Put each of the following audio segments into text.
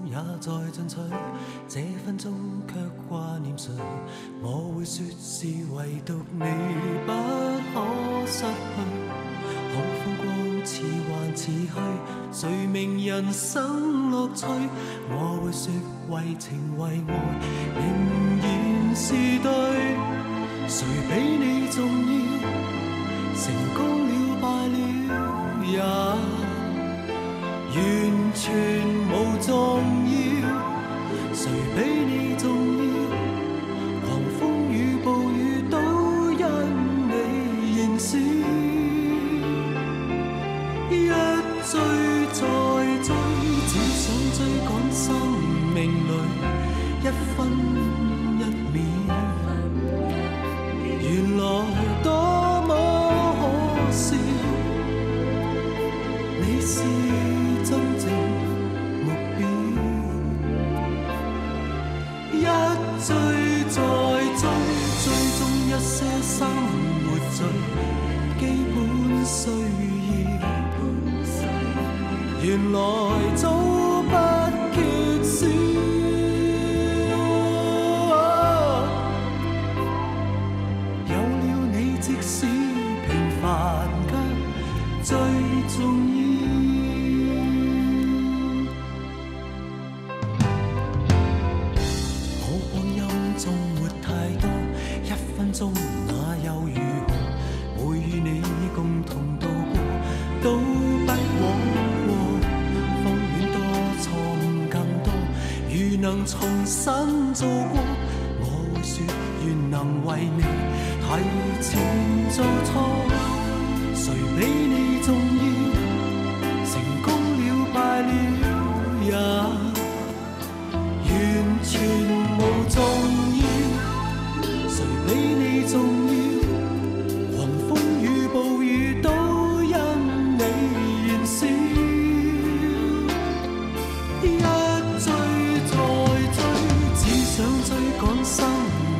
也在進取，這分鐘卻掛念誰？我會說是唯獨你不可失去。可風光似幻似虛，誰明人生樂趣？我會說為情為愛仍然是對。誰比你重要？成功了敗了也完全無重要，誰比你重要？狂風與暴雨都因你燃燒，一追再追，只想追趕生命裏一分一秒，原來多麼可笑，你是真正目標，一追再追，追蹤一些生活最基本需要，原來早不缺少。有了你，即使平凡卻最重要。那又如何？會與你共同度過，都不枉過。風險多，錯誤更多，如能重新做過，我會說願能為你提前做錯。誰比你重要？成功了敗了也完全無重要。誰比你重要？狂風與暴雨都因你燃燒，一追再追，只想追趕生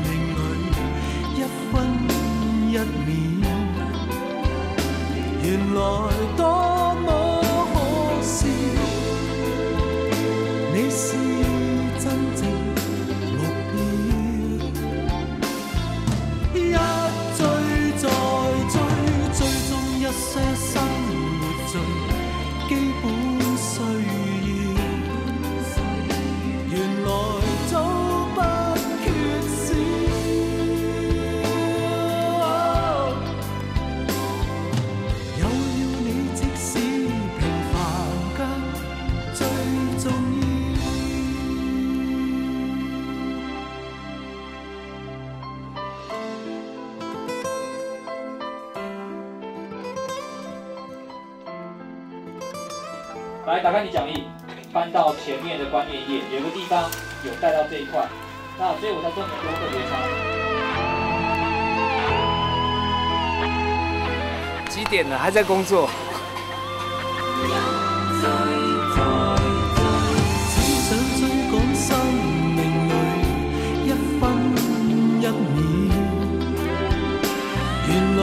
命裏一分一秒，原來多麼可笑，你是真正目標。一追再追，追蹤一些生活最基本需要，原來早不缺少。有了你，即使平凡卻最重要。来，打开你讲义，翻到前面的观念页，有个地方有带到这一块，那所以我才说你多特别差。几点了？还在工作。只想追趕生命裏一分一秒，原來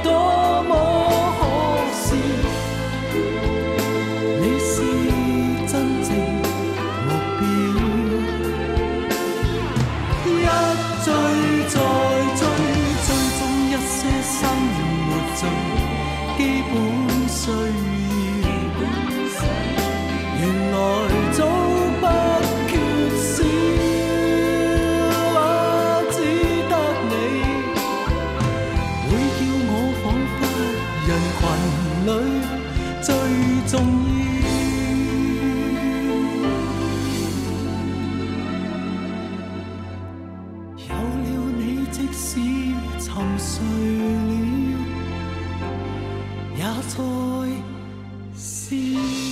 多麼可笑，你是真正目標。一追再追，追蹤一些生活最基本需要，原來早不缺少。只得你會叫我彷彿人群裏最重要。有了你，即使沉睡了，也在笑。